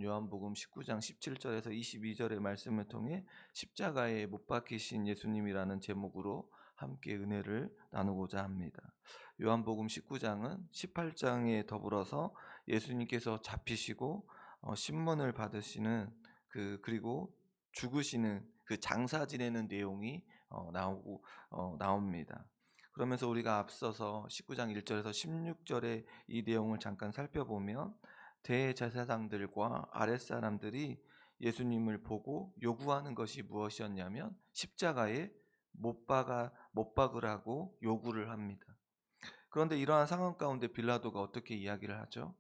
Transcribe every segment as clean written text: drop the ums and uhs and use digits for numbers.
요한복음 19장 17절에서 22절의 말씀을 통해 십자가에 못 박히신 예수님이라는 제목으로 함께 은혜를 나누고자 합니다. 요한복음 19장은 18장에 더불어서 예수님께서 잡히시고 신문을 받으시는 그리고 죽으시는 그 장사 지내는 내용이 나옵니다. 그러면서 우리가 앞서서 19장 1절에서 16절의 이 내용을 잠깐 살펴보면 대제사장들과 아랫사람들이 예수님을 보고 요구하는 것이 무엇이었냐면 십자가에 못 박으라고 요구를 합니다. 그런데 이러한 상황 가운데 빌라도가 어떻게 이야기를 하죠?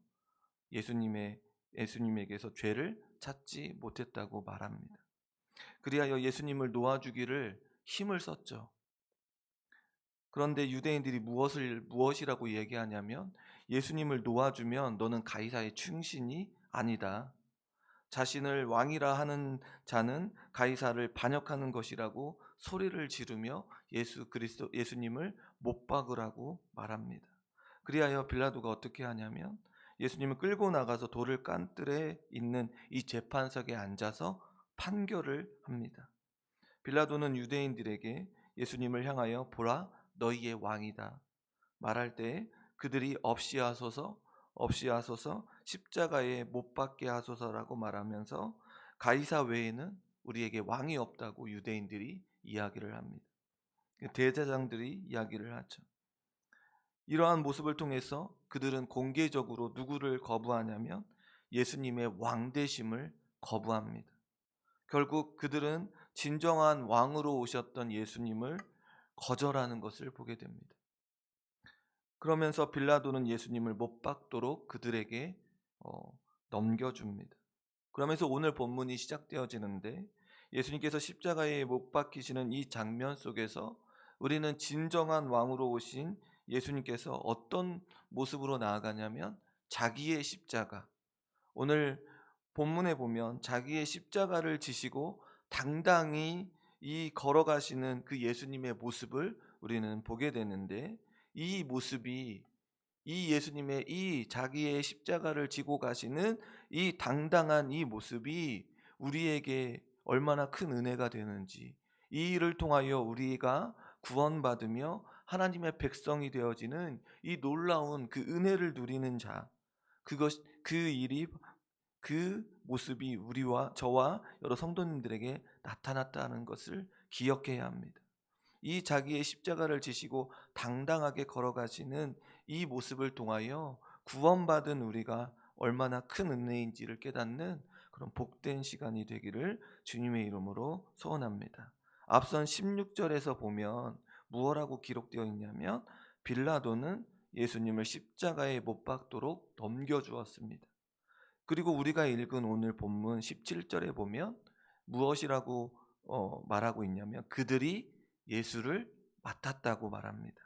예수님에게서 죄를 찾지 못했다고 말합니다. 그리하여 예수님을 놓아주기를 힘을 썼죠. 그런데 유대인들이 무엇이라고 얘기하냐면 예수님을 놓아주면 너는 가이사의 충신이 아니다. 자신을 왕이라 하는 자는 가이사를 반역하는 것이라고 소리를 지르며 예수님을 못 박으라고 말합니다. 그리하여 빌라도가 어떻게 하냐면 예수님을 끌고 나가서 돌을 깐 뜰에 있는 이 재판석에 앉아서 판결을 합니다. 빌라도는 유대인들에게 예수님을 향하여 보라 너희의 왕이다 말할 때 그들이 없이 하소서 십자가에 못 박게 하소서라고 말하면서 가이사 외에는 우리에게 왕이 없다고 유대인들이 이야기를 합니다. 대제사장들이 이야기를 하죠. 이러한 모습을 통해서 그들은 공개적으로 누구를 거부하냐면 예수님의 왕되심을 거부합니다. 결국 그들은 진정한 왕으로 오셨던 예수님을 거절하는 것을 보게 됩니다. 그러면서 빌라도는 예수님을 못 박도록 그들에게 넘겨줍니다. 그러면서 오늘 본문이 시작되어지는데 예수님께서 십자가에 못 박히시는 이 장면 속에서 우리는 진정한 왕으로 오신 예수님께서 어떤 모습으로 나아가냐면 자기의 십자가, 오늘 본문에 보면 자기의 십자가를 지시고 당당히 이 걸어가시는 그 예수님의 모습을 우리는 보게 되는데 이 모습이 이 예수님의 이 자기의 십자가를 지고 가시는 이 당당한 이 모습이 우리에게 얼마나 큰 은혜가 되는지, 이 일을 통하여 우리가 구원받으며 하나님의 백성이 되어지는 이 놀라운 그 은혜를 누리는 자, 그 모습이 저와 여러 성도님들에게 나타났다는 것을 기억해야 합니다. 이 자기의 십자가를 지시고 당당하게 걸어가시는 이 모습을 통하여 구원받은 우리가 얼마나 큰 은혜인지를 깨닫는 그런 복된 시간이 되기를 주님의 이름으로 소원합니다. 앞선 16절에서 보면 무엇라고 기록되어 있냐면 빌라도는 예수님을 십자가에 못 박도록 넘겨주었습니다. 그리고 우리가 읽은 오늘 본문 17절에 보면 무엇이라고 말하고 있냐면 그들이 예수를 맡았다고 말합니다.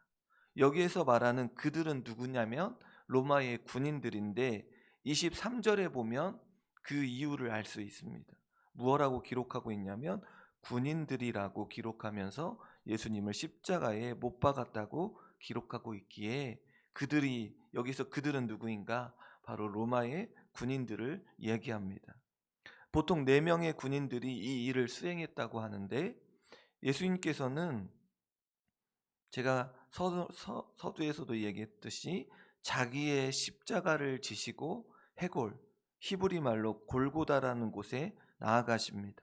여기에서 말하는 그들은 누구냐면 로마의 군인들인데 23절에 보면 그 이유를 알 수 있습니다. 무엇라고 기록하고 있냐면 군인들이라고 기록하면서 예수님을 십자가에 못 박았다고 기록하고 있기에 여기서 그들은 누구인가? 바로 로마의 군인들을 얘기합니다. 보통 4명의 군인들이 이 일을 수행했다고 하는데 예수님께서는 제가 서두에서도 얘기했듯이 자기의 십자가를 지시고 히브리 말로 골고다라는 곳에 나아가십니다.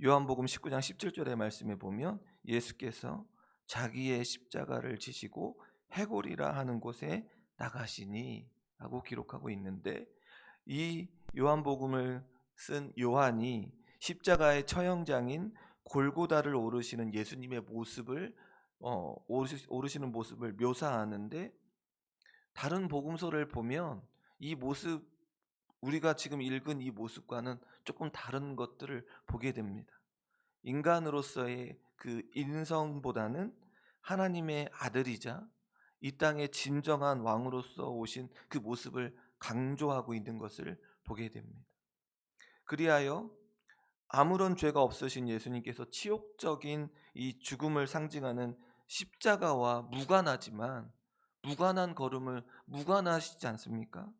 요한복음 19장 17절의 말씀에 보면 예수께서 자기의 십자가를 지시고 해골이라 하는 곳에 나가시니 라고 기록하고 있는데 이 요한복음을 쓴 요한이 십자가의 처형장인 골고다를 오르시는 예수님의 모습을 오르시는 모습을 묘사하는데 다른 복음서를 보면 이 모습 우리가 지금 읽은 이 모습과는 조금 다른 것들을 보게 됩니다. 인간으로서의 그 인성보다는 하나님의 아들이자 이 땅의 진정한 왕으로서 오신 그 모습을 강조하고 있는 것을 보게 됩니다. 그리하여 아무런 죄가 없으신 예수님께서 치욕적인 이 죽음을 상징하는 십자가와 무관하지만 무관한 걸음을 무관하시지 않습니까?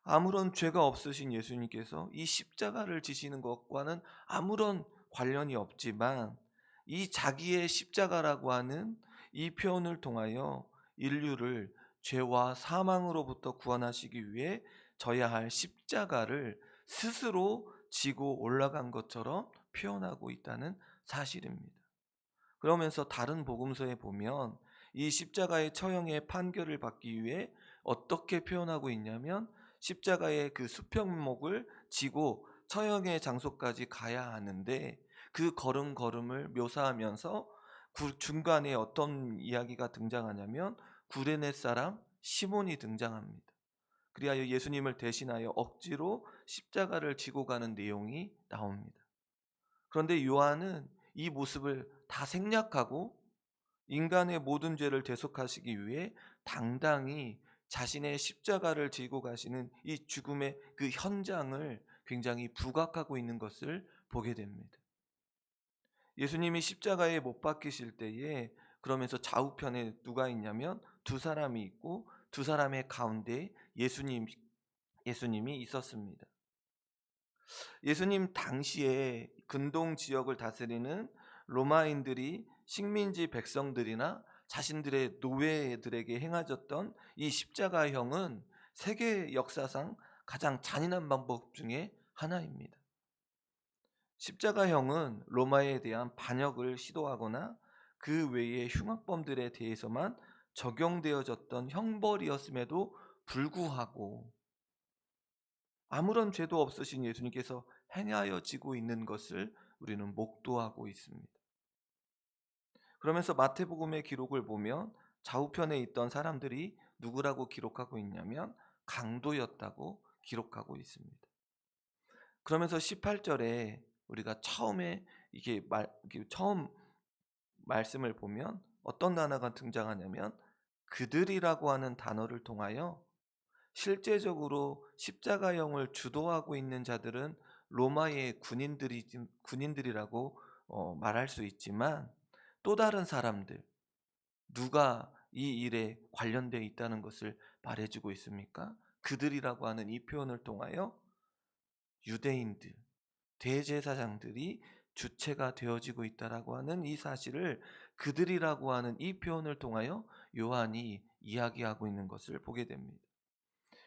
아무런 죄가 없으신 예수님께서 이 십자가를 지시는 것과는 아무런 관련이 없지만 이 자기의 십자가라고 하는 이 표현을 통하여 인류를 죄와 사망으로부터 구원하시기 위해 져야 할 십자가를 스스로 지고 올라간 것처럼 표현하고 있다는 사실입니다. 그러면서 다른 복음서에 보면 이 십자가의 처형의 판결을 받기 위해 어떻게 표현하고 있냐면 십자가의 그 수평목을 지고 처형의 장소까지 가야 하는데 그 걸음걸음을 묘사하면서 중간에 어떤 이야기가 등장하냐면 구레네 사람 시몬이 등장합니다. 그리하여 예수님을 대신하여 억지로 십자가를 지고 가는 내용이 나옵니다. 그런데 요한은 이 모습을 다 생략하고 인간의 모든 죄를 대속하시기 위해 당당히 자신의 십자가를 지고 가시는 이 죽음의 그 현장을 굉장히 부각하고 있는 것을 보게 됩니다. 예수님이 십자가에 못 박히실 때에 그러면서 좌우편에 누가 있냐면 두 사람이 있고 두 사람의 가운데 예수님이 있었습니다. 예수님 당시에 근동 지역을 다스리는 로마인들이 식민지 백성들이나 자신들의 노예들에게 행하셨던 이 십자가형은 세계 역사상 가장 잔인한 방법 중에 하나입니다. 십자가형은 로마에 대한 반역을 시도하거나 그 외의 흉악범들에 대해서만 적용되어졌던 형벌이었음에도 불구하고 아무런 죄도 없으신 예수님께서 행하여지고 있는 것을 우리는 목도하고 있습니다. 그러면서 마태복음의 기록을 보면 좌우편에 있던 사람들이 누구라고 기록하고 있냐면 강도였다고 기록하고 있습니다. 그러면서 18절에 우리가 이게 처음 말씀을 보면 어떤 단어가 등장하냐면 그들이라고 하는 단어를 통하여 실제적으로 십자가형을 주도하고 있는 자들은 로마의 군인들이라고 말할 수 있지만 또 다른 사람들 누가 이 일에 관련되어 있다는 것을 말해주고 있습니까? 그들이라고 하는 이 표현을 통하여 유대인들, 대제사장들이 주체가 되어지고 있다라고 하는 이 사실을 그들이라고 하는 이 표현을 통하여 요한이 이야기하고 있는 것을 보게 됩니다.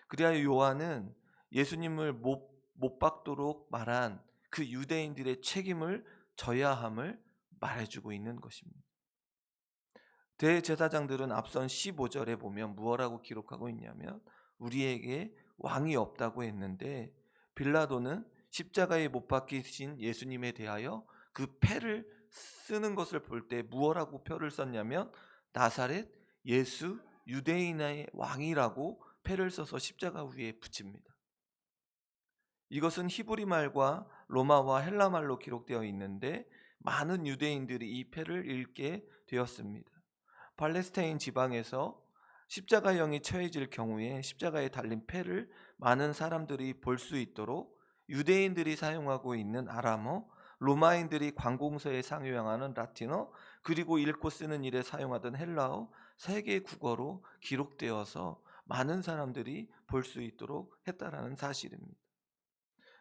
그리하여 요한은 예수님을 못 박도록 말한 그 유대인들의 책임을 져야 함을 말해주고 있는 것입니다. 대제사장들은 앞선 15절에 보면 무엇라고 기록하고 있냐면 우리에게 왕이 없다고 했는데 빌라도는 십자가에 못 박히신 예수님에 대하여 그 패를 쓰는 것을 볼 때 무엇라고 표를 썼냐면 나사렛 예수 유대인의 왕이라고 패를 써서 십자가 위에 붙입니다. 이것은 히브리 말과 로마와 헬라 말로 기록되어 있는데 많은 유대인들이 이 패를 읽게 되었습니다. 팔레스타인 지방에서 십자가형이 처해질 경우에 십자가에 달린 패를 많은 사람들이 볼 수 있도록 유대인들이 사용하고 있는 아람어, 로마인들이 관공서에 사용하는 라틴어, 그리고 읽고 쓰는 일에 사용하던 헬라어 세 개 국어로 기록되어서 많은 사람들이 볼 수 있도록 했다라는 사실입니다.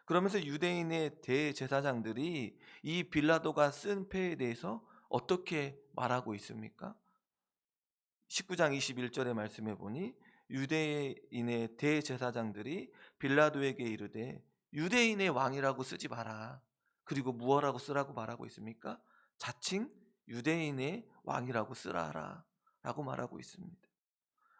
그러면서 유대인의 대제사장들이 이 빌라도가 쓴 패에 대해서 어떻게 말하고 있습니까? 19장 21절의 말씀해 보니 유대인의 대제사장들이 빌라도에게 이르되 유대인의 왕이라고 쓰지 마라. 그리고 무엇라고 쓰라고 말하고 있습니까? 자칭 유대인의 왕이라고 쓰라라 라고 말하고 있습니다.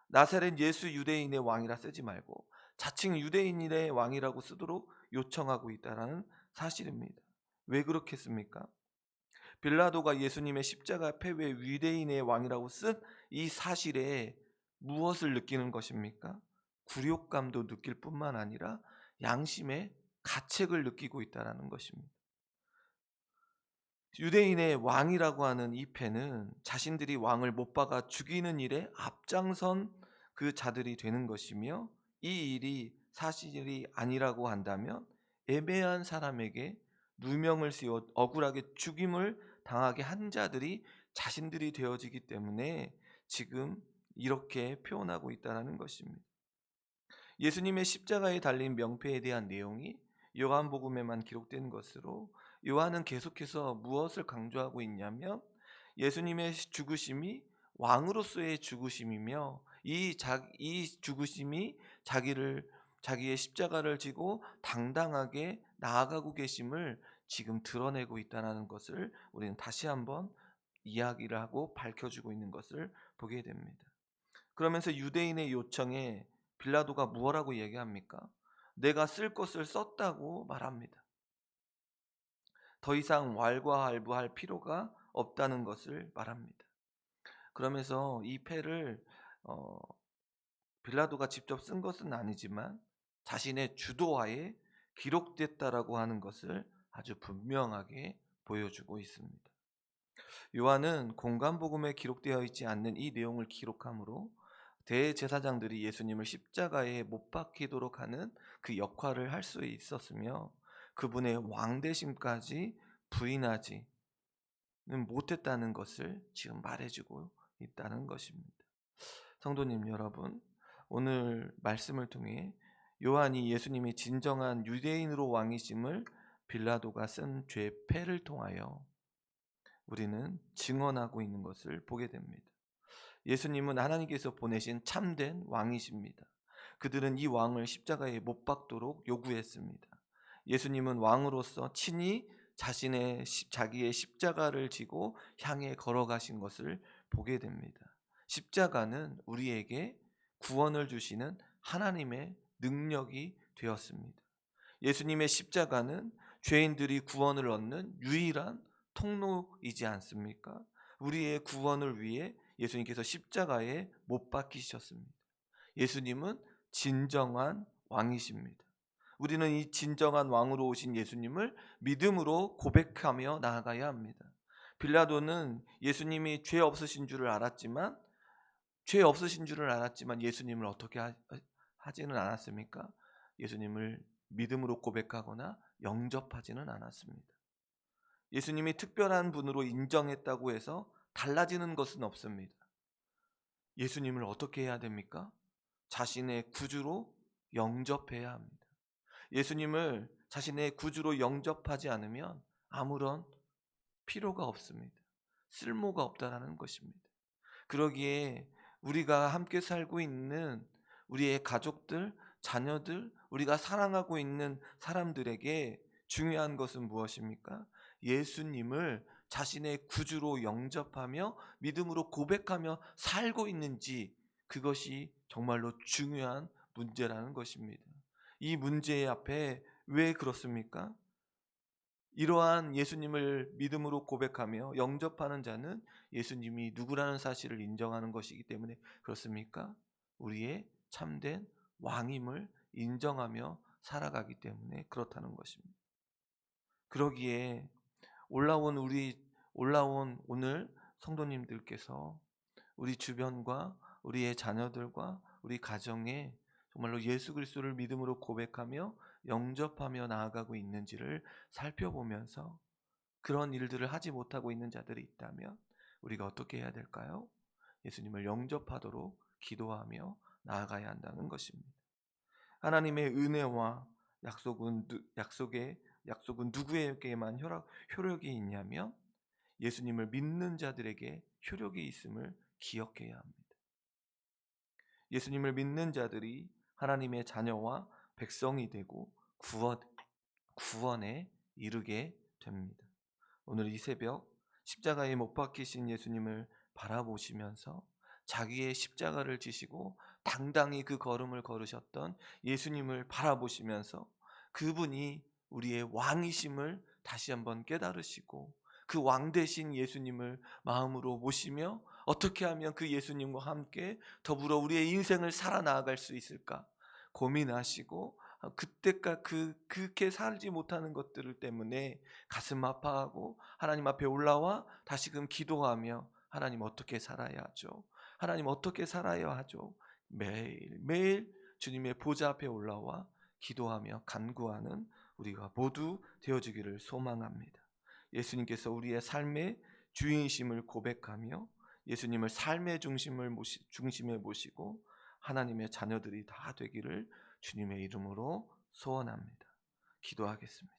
나사렛 예수 유대인의 왕이라 쓰지 말고 자칭 유대인의 왕이라고 쓰도록 요청하고 있다는 사실입니다. 왜 그렇겠습니까? 빌라도가 예수님의 십자가 패후에 유대인의 왕이라고 쓴 이 사실에 무엇을 느끼는 것입니까? 굴욕감도 느낄 뿐만 아니라 양심의 가책을 느끼고 있다는 것입니다. 유대인의 왕이라고 하는 이 패는 자신들이 왕을 못 박아 죽이는 일에 앞장선 그 자들이 되는 것이며 이 일이 사실이 아니라고 한다면 애매한 사람에게 누명을 씌워 억울하게 죽임을 당하게 한 자들이 자신들이 되어지기 때문에 지금 이렇게 표현하고 있다는 것입니다. 예수님의 십자가에 달린 명패에 대한 내용이 요한복음에만 기록된 것으로 요한은 계속해서 무엇을 강조하고 있냐면 예수님의 죽으심이 왕으로서의 죽으심이며 이 죽으심이 자기의 십자가를 지고 당당하게 나아가고 계심을 지금 드러내고 있다는 것을 우리는 다시 한번 이야기를 하고 밝혀주고 있는 것을 보게 됩니다. 그러면서 유대인의 요청에 빌라도가 무엇라고 얘기합니까? 내가 쓸 것을 썼다고 말합니다. 더 이상 왈가왈부할 필요가 없다는 것을 말합니다. 그러면서 이 패를 어, 빌라도가 직접 쓴 것은 아니지만 자신의 주도하에 기록됐다라고 하는 것을 아주 분명하게 보여주고 있습니다. 요한은 공간복음에 기록되어 있지 않는 이 내용을 기록하므로 대제사장들이 예수님을 십자가에 못 박히도록 하는 그 역할을 할 수 있었으며 그분의 왕대심까지 부인하지는 못했다는 것을 지금 말해주고 있다는 것입니다. 성도님 여러분, 오늘 말씀을 통해 요한이 예수님이 진정한 유대인으로 왕이심을 빌라도가 쓴 죄패를 통하여 우리는 증언하고 있는 것을 보게 됩니다. 예수님은 하나님께서 보내신 참된 왕이십니다. 그들은 이 왕을 십자가에 못 박도록 요구했습니다. 예수님은 왕으로서 친히 자기의 십자가를 지고 향해 걸어가신 것을 보게 됩니다. 십자가는 우리에게 구원을 주시는 하나님의 능력이 되었습니다. 예수님의 십자가는 죄인들이 구원을 얻는 유일한 통로이지 않습니까? 우리의 구원을 위해 예수님께서 십자가에 못 박히셨습니다. 예수님은 진정한 왕이십니다. 우리는 이 진정한 왕으로 오신 예수님을 믿음으로 고백하며 나아가야 합니다. 빌라도는 예수님이 죄 없으신 줄을 알았지만 예수님을 어떻게 하지는 않았습니까? 예수님을 믿음으로 고백하거나 영접하지는 않았습니다. 예수님이 특별한 분으로 인정했다고 해서 달라지는 것은 없습니다. 예수님을 어떻게 해야 됩니까? 자신의 구주로 영접해야 합니다. 예수님을 자신의 구주로 영접하지 않으면 아무런 필요가 없습니다. 쓸모가 없다라는 것입니다. 그러기에 우리가 함께 살고 있는 우리의 가족들, 자녀들, 우리가 사랑하고 있는 사람들에게 중요한 것은 무엇입니까? 예수님을 자신의 구주로 영접하며 믿음으로 고백하며 살고 있는지, 그것이 정말로 중요한 문제라는 것입니다. 이 문제 앞에 왜 그렇습니까? 이러한 예수님을 믿음으로 고백하며 영접하는 자는 예수님이 누구라는 사실을 인정하는 것이기 때문에 그렇습니까? 우리의 참된 왕임을 인정하며 살아가기 때문에 그렇다는 것입니다. 그러기에 올라온 오늘 성도님들께서 우리 주변과 우리의 자녀들과 우리 가정에 정말로 예수 그리스도를 믿음으로 고백하며 영접하며 나아가고 있는지를 살펴보면서 그런 일들을 하지 못하고 있는 자들이 있다면 우리가 어떻게 해야 될까요? 예수님을 영접하도록 기도하며 나아가야 한다는 것입니다. 하나님의 은혜와 약속은 누구에게만 효력이 있냐면 예수님을 믿는 자들에게 효력이 있음을 기억해야 합니다. 예수님을 믿는 자들이 하나님의 자녀와 백성이 되고 구원에 이르게 됩니다. 오늘 이 새벽 십자가에 못 박히신 예수님을 바라보시면서 자기의 십자가를 지시고 당당히 그 걸음을 걸으셨던 예수님을 바라보시면서 그분이 우리의 왕이심을 다시 한번 깨달으시고 그 왕 되신 예수님을 마음으로 모시며 어떻게 하면 그 예수님과 함께 더불어 우리의 인생을 살아나갈 수 있을까 고민하시고 그때까지 그렇게 살지 못하는 것들 때문에 가슴 아파하고 하나님 앞에 올라와 다시금 기도하며 하나님 어떻게 살아야 하죠? 하나님 어떻게 살아야 하죠? 매일매일 주님의 보좌 앞에 올라와 기도하며 간구하는 우리가 모두 되어주기를 소망합니다. 예수님께서 우리의 삶의 주인이심을 고백하며 예수님을 삶의 중심에 모시고 하나님의 자녀들이 다 되기를 주님의 이름으로 소원합니다. 기도하겠습니다.